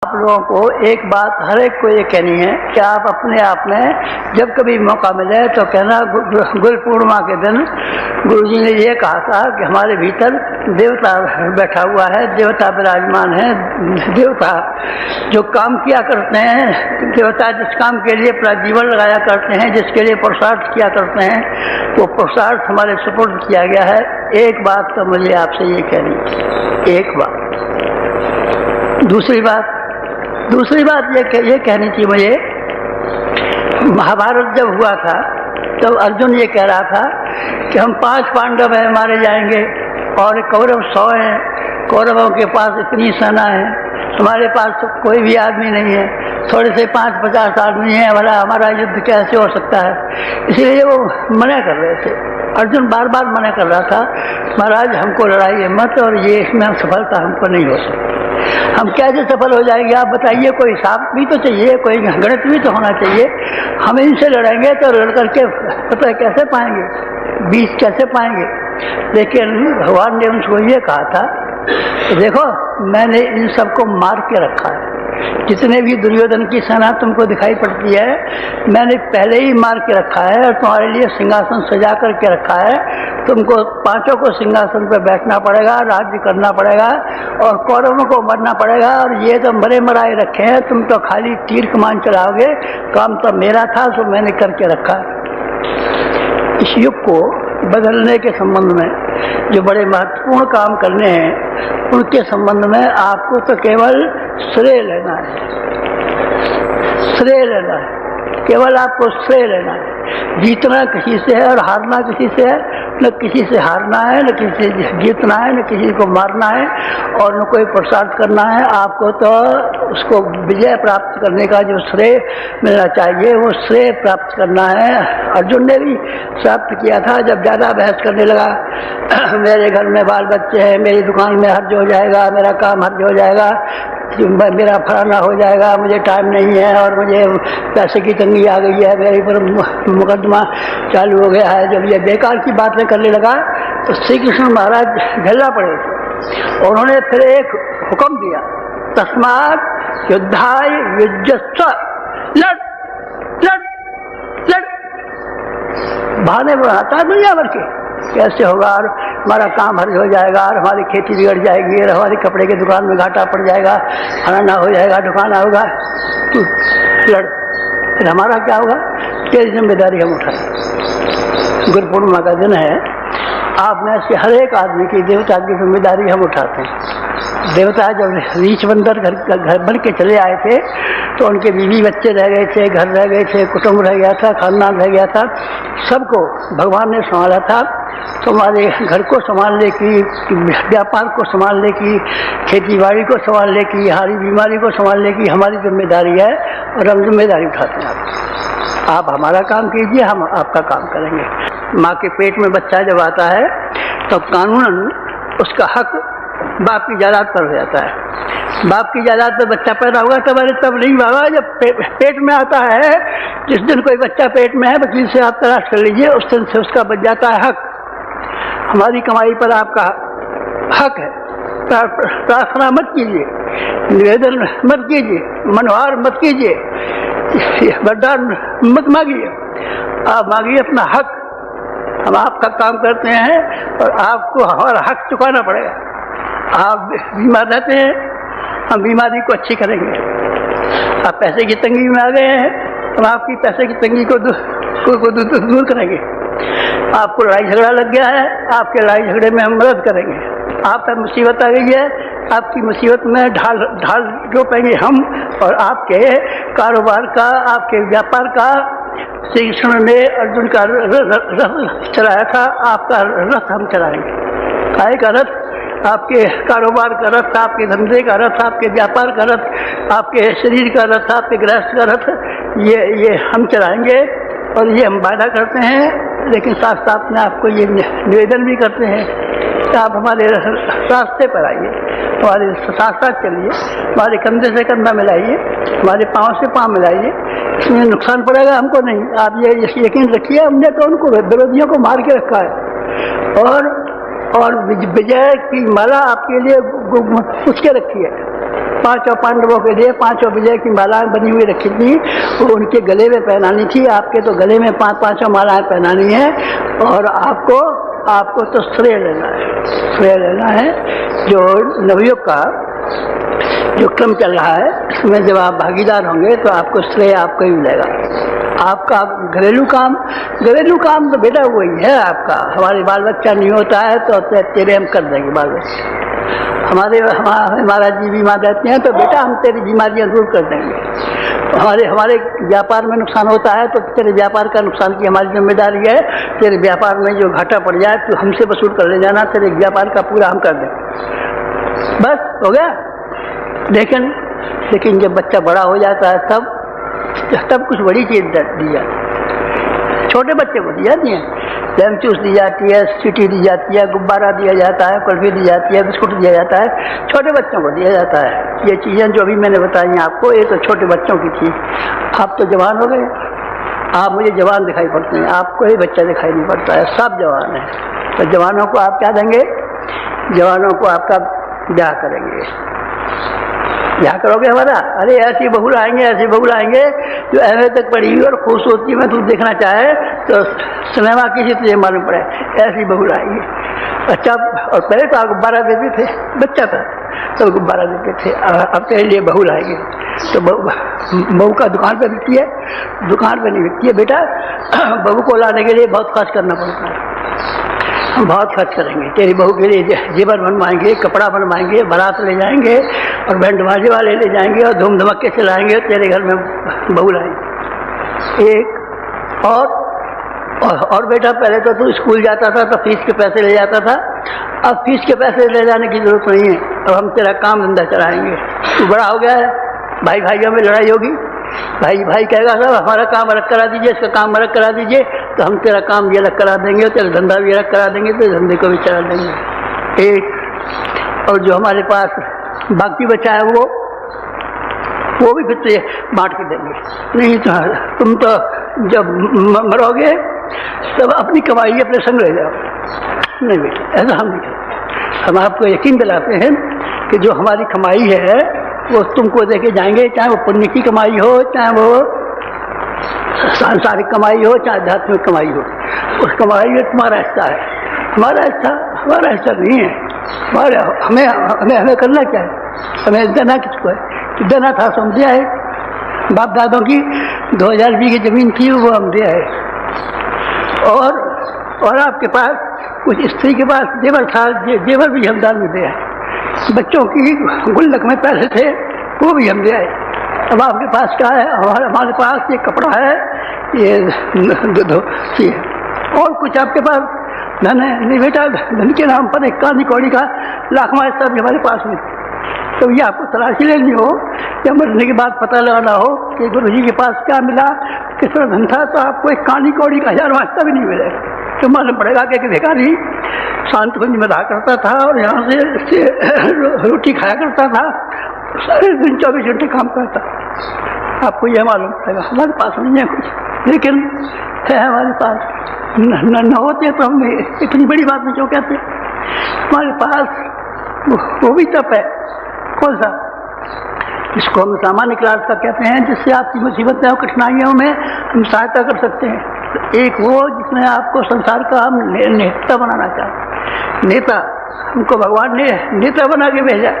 आप लोगों को एक बात हर एक को ये कहनी है कि आप अपने आप में जब कभी मौका मिले तो कहना गुरु पूर्णिमा के दिन गुरुजी ने ये कहा था कि हमारे भीतर देवता बैठा हुआ है, देवता विराजमान है। देवता जो काम किया करते हैं, देवता जिस काम के लिए अपना जीवन लगाया करते हैं, जिसके लिए पुरुषार्थ किया करते हैं, वो पुरुषार्थ हमारे सुपुर्द किया गया है। एक बात तो मुझे आपसे ये कहनी है, एक बात। दूसरी बात ये कहनी थी मुझे, महाभारत जब हुआ था तब अर्जुन ये कह रहा था कि हम 5 पांडव हैं, मारे जाएंगे, और कौरव 100 हैं। कौरवों के पास इतनी सेना है, हमारे पास तो कोई भी आदमी नहीं है, थोड़े से 5-50 आदमी हैं, हमारा युद्ध कैसे हो सकता है। इसलिए वो मना कर रहे थे। अर्जुन बार बार मना कर रहा था, महाराज हमको लड़ाइए मत, और ये इसमें सफलता हमको नहीं हो सकती। हम कैसे सफल हो जाएंगे आप बताइए। कोई हिसाब भी तो चाहिए, कोई गणित भी तो होना चाहिए। हम इनसे लड़ेंगे तो लड़ करके पता कैसे पाएंगे, बीच कैसे पाएंगे। लेकिन भगवान ने उनको ये कहा था, देखो मैंने इन सबको मार के रखा है। जितने भी दुर्योधन की सेना तुमको दिखाई पड़ती है, मैंने पहले ही मार के रखा है और तुम्हारे लिए सिंहासन सजा करके रखा है। तुमको 5 को सिंहासन पर बैठना पड़ेगा, राज्य करना पड़ेगा, और कौरवों को मरना पड़ेगा। और ये तो मरे मराए रखे हैं, तुम तो खाली तीर कमान चलाओगे। काम तो मेरा था, सो मैंने करके रखा। इस युग को बदलने के संबंध में जो बड़े महत्वपूर्ण काम करने हैं, उनके संबंध में आपको तो केवल श्रेय लेना है, श्रेय लेना है, केवल आपको श्रेय लेना है। जीतना किसी से है और हारना किसी से है। न किसी से हारना है, न किसी से जीतना है, न किसी को मारना है, और न कोई पुरुषार्थ करना है। आपको तो उसको विजय प्राप्त करने का जो श्रेय मिलना चाहिए, वो श्रेय प्राप्त करना है। अर्जुन ने भी प्राप्त किया था। जब ज़्यादा बहस करने लगा, मेरे घर में बाल बच्चे हैं, मेरी दुकान में हर्ज हो जाएगा, मेरा काम हर्ज हो जाएगा, मेरा फलाना हो जाएगा, मुझे टाइम नहीं है, और मुझे पैसे की तंगी आ गई है, मेरे पर मुकदमा चालू हो गया है। जब ये बेकार की बातें करने लगा तो श्री कृष्ण महाराज झल्ला पड़े थे। और उन्होंने फिर एक हुक्म दिया, तस्मात् युद्धाय युज्यस्व, लड़ लड़ लड़। बहाने बनाता है दुनिया भर के, कैसे होगा, और हमारा काम हर्ज हो जाएगा, और हमारी खेती बिगड़ जाएगी, और हमारी कपड़े की दुकान में घाटा पड़ जाएगा, फलाना हो जाएगा, दुकान होगा, तू लड़। फिर हमारा क्या होगा, तेरी जिम्मेदारी हम उठाएं। गुरु पूर्णिमा का दिन है, आप में से हर एक आदमी की देवता की जिम्मेदारी हम उठाते हैं। देवता जब रीछ बंदर घर बन के चले आए थे, तो उनके बीवी बच्चे रह गए थे, घर रह गए थे, कुटुंब रह गया था, खानदान रह गया था, सबको भगवान ने संभाला था। तो हमारे घर को संभालने की, व्यापार को संभालने की, खेती बाड़ी को संभालने की, हमारी बीमारी को संभालने की हमारी जिम्मेदारी है, और हम जिम्मेदारी उठाते हैं। आप हमारा काम कीजिए, हम आपका काम करेंगे। माँ के पेट में बच्चा जब आता है तो कानूनन उसका हक बाप की जायदाद पर हो जाता है। बाप की जायदाद पर बच्चा पैदा होगा तब नहीं बाबा, जब पेट में आता है। जिस दिन कोई बच्चा पेट में है, वकील से आप तलाश कर लीजिए, उस दिन से उसका बच जाता है हक। हमारी कमाई पर आपका हक है। प्रार्थना मत कीजिए, निवेदन मत कीजिए, मनोहार मत कीजिए, वरदान मत मांगिए, आप मांगिए अपना हक। हम आपका काम करते हैं और आपको हमारा हक चुकाना पड़ेगा। आप बीमार रहते हैं, हम बीमारी को अच्छी करेंगे। आप पैसे की तंगी में आ गए हैं, हम आपकी पैसे की तंगी को दूर करेंगे। आपको लड़ाई झगड़ा लग गया है, आपके लड़ाई झगड़े में हम मदद करेंगे। आप पर मुसीबत आ गई है, आपकी मुसीबत में ढाल रोपेंगे हम, और आपके कारोबार का, आपके व्यापार का। श्री कृष्ण ने अर्जुन का रथ चलाया था, आपका रथ हम चलाएंगे। काय का रथ? आपके कारोबार का रथ, आपके धंधे का रथ, आपके व्यापार का रथ, आपके शरीर का रथ, आपके गृहस्थ का रथ, ये हम चलाएंगे। और ये हम वादा करते हैं, लेकिन साथ साथ में आपको ये निवेदन भी करते हैं कि आप हमारे रास्ते पर आइए, हमारे साथ साथ चलिए, हमारे कंधे से कंधा मिलाइए, हमारे पाँव से पाँव मिलाइए। इसमें नुकसान पड़ेगा हमको नहीं। आप ये यकीन रखिए, हमने तो उनको विरोधियों को मार के रखा है, और विजय की माला आपके लिए उसके रखी है। पांचों पांडवों के लिए 5 विजय की मालाएं बनी हुई रखी थी, वो उनके गले में पहनानी थी। आपके तो गले में 5 मालाएं पहनानी है, और आपको तो श्रेय लेना है। जो नवयुग का जो क्रम चल रहा है, इसमें जब आप भागीदार होंगे तो आपको श्रेय आपको ही मिलेगा। आपका घरेलू काम तो बेटा वही है आपका। हमारे बाल बच्चा नहीं होता है तो तेरे हम कर देंगे बाल बच्चे। हमारा जी बीमा देते हैं तो बेटा हम तेरी बीमारियां दूर कर देंगे। हमारे व्यापार में नुकसान होता है तो तेरे व्यापार का नुकसान की हमारी जिम्मेदारी है। तेरे व्यापार में जो घाटा पड़ जाए तो हमसे वसूल कर ले जाना, तेरे व्यापार का पूरा हम कर देंगे। बस हो गया। लेकिन जब बच्चा बड़ा हो जाता है तब कुछ बड़ी चीज दी जाती है। छोटे बच्चे को दी जाती है, लेमचूस दी जाती है, सीटी दी जाती है, गुब्बारा दिया जाता है, कुल्फी दी जाती है, बिस्कुट दिया जाता है, छोटे बच्चों को दिया जाता है। ये चीज़ें जो अभी मैंने बताई आपको, ये तो छोटे बच्चों की थी। आप तो जवान हो गए, आप मुझे जवान दिखाई पड़ते हैं, आपको ही बच्चा दिखाई नहीं पड़ता है, सब जवान है। तो जवानों को आप क्या देंगे? जवानों को आपका ब्याह करेंगे। ब्याह करोगे हमारा? अरे ऐसी बहू लाएंगे जो एमए तक पढ़ी हुई और खूबसूरती में तू देखना चाहे तो सिनेमा किसी तुझे मालूम पड़े, ऐसी बहू लाएंगे। अच्छा, और पहले तो आप गुब्बारा देते थे, बच्चा था तो गुब्बारा देते थे, अब तेरे लिए बहू लाएंगे। तो बहू का दुकान पर बिकती है? दुकान पर नहीं बिकती है बेटा। बहू को लाने के लिए बहुत खर्च करना पड़ता है। हम बहुत खर्च करेंगे तेरी बहू के लिए, जेवर बनवाएंगे, कपड़ा बनवाएंगे, बारात ले जाएंगे और बैंड बाजे वाले ले जाएंगे और धूम धमक्के से लाएंगे, तेरे घर में बहू लाएंगे। एक और बेटा, पहले तो तू स्कूल जाता था तो फीस के पैसे ले जाता था, अब फीस के पैसे ले जाने की जरूरत नहीं है। अब हम तेरा काम धंधा चलाएंगे। तू बड़ा हो गया है, भाई भाइयों में लड़ाई होगी, भाई कहेगा साहब हमारा काम अलग करा दीजिए, इसका काम अलग करा दीजिए, तो हम तेरा काम भी अलग करा देंगे, तेरा धंधा भी अलग करा देंगे, तो धंधे को भी चला देंगे। एक और जो हमारे पास बाकी बचा है वो भी फिर तुझे बांट के देंगे। नहीं तो तुम तो जब मरोगे तब अपनी कमाई अपने संग ले जाओ। नहीं बेटा, ऐसा हम नहीं करते। हम आपको यकीन दिलाते हैं कि जो हमारी कमाई है वो तुमको देके जाएंगे, चाहे वो पुण्य की कमाई हो, चाहे वो सांसारिक कमाई हो, चाहे आध्यात्मिक कमाई हो। उस कमाई में तुम्हारा हिस्सा है, हमारा हिस्सा नहीं है। हमें करना क्या है? हमें देना किसको है? देना था सो हम दिया है। बाप दादों की 2000 बीघे जमीन थी, वो हम दिया है। और आपके पास कुछ स्त्री के पास जेवर था, जेवर भी हम दान में दिया है। बच्चों की गुल्लक में पैसे थे, वो भी हम दिया है। अब आपके पास क्या है? हमारे पास ये कपड़ा है, ये धोती है, और कुछ आपके पास धन है नहीं बेटा। धन के नाम पर एक कानी कौड़ी का लाखवां हिस्सा भी हमारे पास में। तो ये आपको तलाशी लेनी हो या मरने के बाद पता लगाना हो कि गुरु जी के पास क्या मिला, किस तरह धन था, तो आपको एक कानी कौड़ी का 1000वां हिस्सा भी नहीं मिलेगा। तो मालूम पड़ेगा कि भिखारी शांतकुंज में रहा करता था और यहाँ से रोटी खाया करता था, सारे दिन 24 घंटे काम करता। आपको यह मालूम पड़ेगा। हमारे पास नहीं है कुछ, लेकिन है हमारे पास। न होते तो हम इतनी बड़ी बात में क्यों कहते? हमारे पास वो भी तप है। कौन सा? इसको हम सामान्य क्लास का कहते हैं, जिससे आपकी मुसीबतें और कठिनाइयों में हम सहायता कर सकते हैं। एक वो जिसमें आपको संसार का हम नेता बनाना चाहते। नेता हमको भगवान ने नेता बना के भेजा।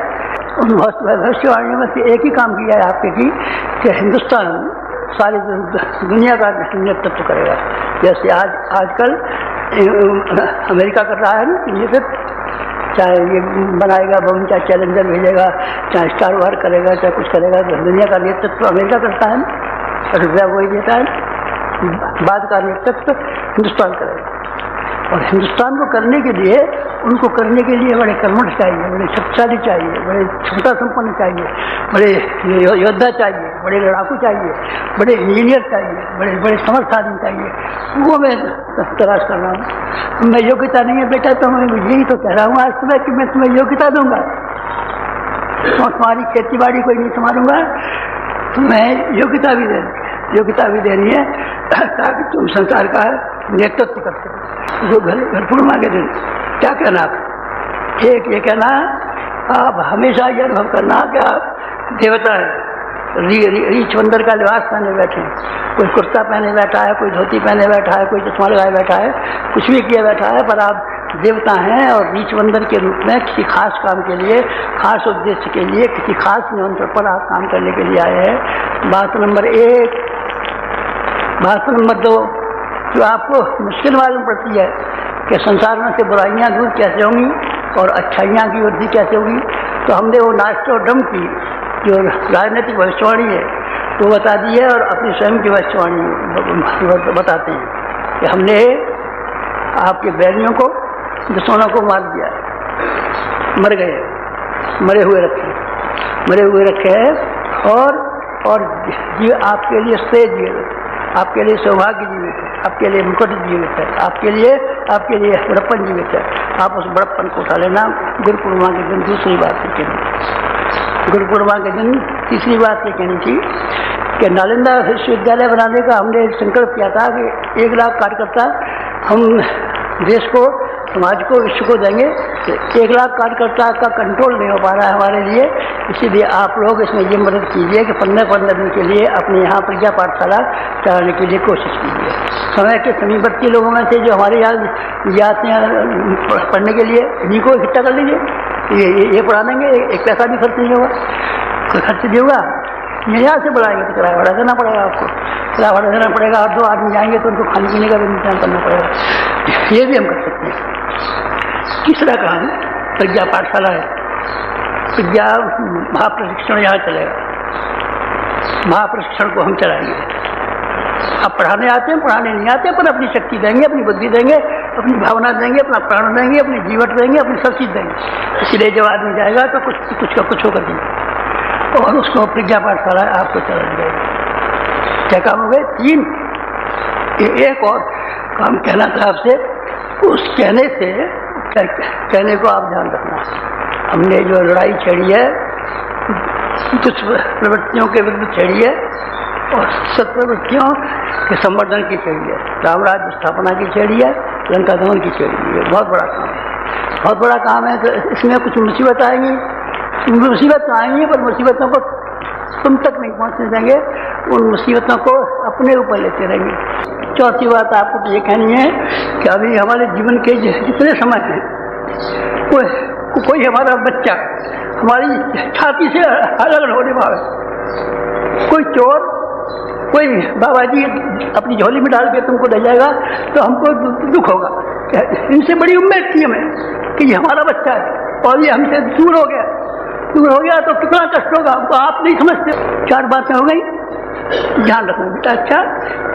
उन भविष्यवाणियों में से एक ही काम किया है आपके कि हिंदुस्तान सारी दुनिया का नेतृत्व करेगा। जैसे आजकल अमेरिका कर रहा है ना नेतृत्व, चाहे ये बनाएगा भवन, चाहे चैलेंजर भेजेगा, चाहे स्टार वार करेगा, चाहे कुछ करेगा, तो दुनिया का नेतृत्व अमेरिका करता है ना, रुपया वही देता है। बाद का नेतृत्व हिंदुस्तान करेगा। और हिंदुस्तान को करने के लिए, उनको करने के लिए बड़े कर्मठ चाहिए, बड़े शक्तिशाली चाहिए, बड़े क्षमता संपन्न चाहिए, बड़े योद्धा चाहिए, बड़े लड़ाकू चाहिए, बड़े इंजीनियर चाहिए, बड़े समर्थ आदमी चाहिए। वो मैं तलाश कर रहा हूँ। मैं योग्यता नहीं है बेटा, तो मैं यही तो कह रहा हूँ आज सुबह कि मैं तुम्हें योग्यता दूंगा और तुम्हारी खेती बाड़ी कोई नहीं संभालूंगा, तुम्हें योग्यता भी देनी है ताकि तुम संसार का नेतृत्व कर सको। जो घर मांगे थे, क्या कहना आप? एक ये कहना, आप हमेशा ये अनुभव करना कि देवता है, रीछ बंदर का लिबास पहने बैठे हैं, कोई कुर्ता पहने बैठा है, कोई धोती पहने बैठा है, कोई चश्मा लगाए बैठा है, कुछ भी किया बैठा है, पर आप देवता हैं और रीछ बंदर के रूप में किसी खास काम के लिए, खास उद्देश्य के लिए, किसी खास नियंत्रण पर आप काम करने के लिए आए हैं। बात नंबर 1। बात नंबर 2, जो आपको मुश्किल मालूम पड़ती है कि संसार में से बुराइयाँ दूर कैसे होंगी और अच्छाइयाँ की वृद्धि कैसे होगी, तो हमने वो नास्ट्रोडम की जो राजनीतिक भविष्यवाणी है वो बता दी है और अपनी स्वयं की भविष्यवाणी बताते हैं कि हमने आपके बैरियों को, दुश्मनों को मार दिया, मर गए, मरे हुए रखे हैं और आपके लिए श्रेय जीवित, आपके लिए सौभाग्य जीवित है, आपके लिए मुकुट जीवित है, आपके लिए बड़प्पन जीवित है। आप उस बड़प्पन को उठा लेना। गुरु पूर्णिमा के दिन दूसरी बात ये कहनी, गुरु पूर्णिमा के दिन तीसरी बात ये कहनी थी कि नालंदा विश्वविद्यालय बनाने का हमने संकल्प किया था कि 1 लाख कार्यकर्ता हम देश को, समाज को, विश्व को देंगे। 1 लाख कार्यकर्ता का कंट्रोल नहीं हो पा रहा है हमारे लिए, इसीलिए आप लोग इसमें ये मदद कीजिए कि 15 दिन के लिए अपने यहाँ प्रज्ञा पाठशाला चलाने के लिए कोशिश कीजिए। समय के समीपवर्ती लोगों में से जो हमारे यहाँ जाते हैं पढ़ने के लिए, इन्हीं को इकट्ठा कर लीजिए, ये पढ़ा देंगे, एक पैसा भी खर्च नहीं होगा, कोई खर्च नहीं होगा। यहाँ से बढ़ाएंगे तो किराया भाड़ा देना पड़ेगा, आपको किराया भाड़ा देना पड़ेगा, और 2 आदमी जाएंगे तो उनको खाने पीने का भी इंतजाम करना पड़ेगा। ये भी हम कर सकते हैं। तीसरा काम प्रज्ञा पाठशाला है, प्रज्ञा महाप्रशिक्षण यहाँ चलेगा, महाप्रशिक्षण को हम चलाएंगे। आप पढ़ाने आते हैं, पढ़ाने नहीं आते, पर अपनी शक्ति देंगे, अपनी बुद्धि देंगे, अपनी भावना देंगे, अपना प्राण देंगे, अपनी जीवन देंगे, अपनी सब चीज़ देंगे। इसलिए जब आदमी जाएगा तो कुछ का कुछ होकर देंगे और उसको प्रज्ञा पाठशाला आपको चलानी जाएगी। क्या काम हो गए? 3। एक और काम कहना था आपसे, उस कहने को आप ध्यान रखना। हमने जो लड़ाई छेड़ी है दुष्प्रवृत्तियों के विरुद्ध छेड़ी है और सत्प्रवृत्तियों के संवर्धन की छेड़ी है, राम राज्य स्थापना की छेड़ी है, लंका दमन की छेड़ी है। बहुत बड़ा काम है, बहुत बड़ा काम है। तो इसमें कुछ मुसीबत आएंगी, मुसीबत तो आएंगी, पर मुसीबतों को तुम तक नहीं पहुँचने देंगे, उन मुसीबतों को अपने ऊपर लेते रहेंगे। चौथी बात आपको तो ये कहनी है कि अभी हमारे जीवन के जितने समय हैं, कोई हमारा बच्चा हमारी छाती से अलग होने वाला, कोई चोर, कोई बाबा जी अपनी झोली में डाल के तुमको ले जाएगा तो हमको दुख होगा। इनसे बड़ी उम्मीद थी हमें कि ये हमारा बच्चा है और ये हमसे दूर हो गया तो कितना कष्ट होगा हमको, आप नहीं समझते। 4 बातें हो गई, ध्यान रखना बेटा। अच्छा,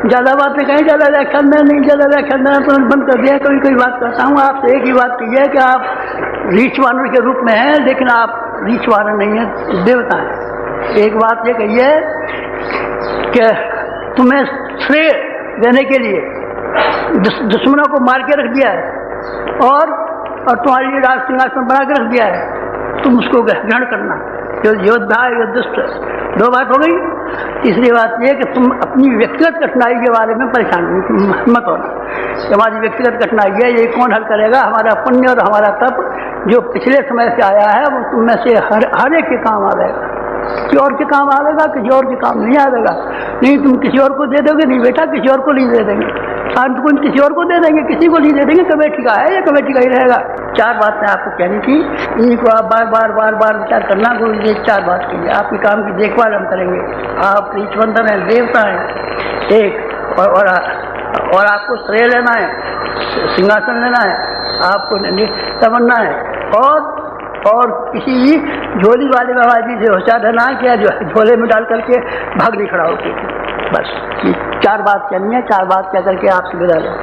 ज़्यादा बातें कहें, ज़्यादा व्याख्यान में नहीं, ज़्यादा व्याख्यान देना तो बंद कर दिया। कोई बात करता हूँ आपसे, एक ही बात कही है कि आप रीछ वानर के रूप में हैं, लेकिन आप रीछ वानर नहीं है, देवता हैं। एक बात ये कही है कि तुम्हें श्रेय देने के लिए दुश्मनों को मार के रख दिया है और तुम्हारे लिए राज सिंहासन बना के रख दिया है, तुम उसको ग्रहण करना। योद्धा युद्धस्थ, 2 बात हो गई। तीसरी बात यह कि तुम अपनी व्यक्तिगत कठिनाई के बारे में परेशान मत होना। हमारी व्यक्तिगत कठिनाई है, ये कौन हल करेगा? हमारा पुण्य और हमारा तप जो पिछले समय से आया है वो तुम में से हर एक के काम आएगा। किसी और के काम आएगा, किसी और के काम नहीं आएगा। नहीं तुम किसी और को दे दोगे, नहीं बेटा किसी और को नहीं दे देंगे, शांत को किसी और को दे देंगे, किसी को नहीं दे देंगे। कमेटी का है, ये कमेटी का ही रहेगा। 4 बातें आपको कहनी थी, इन्हीं को आप बार बार विचार करना। गुरु जी 4 बात कीजिए, आपके काम की देखभाल हम करेंगे। आप रीछबंधन है, देवता है एक, और आपको श्रेय लेना है, सिंहासन लेना है, आपको तमन्ना है और किसी झोली वाले बाबा जी से होशियार रहना है कि झोले में डाल करके भाग नहीं खड़ा होके। बस 4 बात कहनी है, 4 बात कह करके आपसे विदा लें।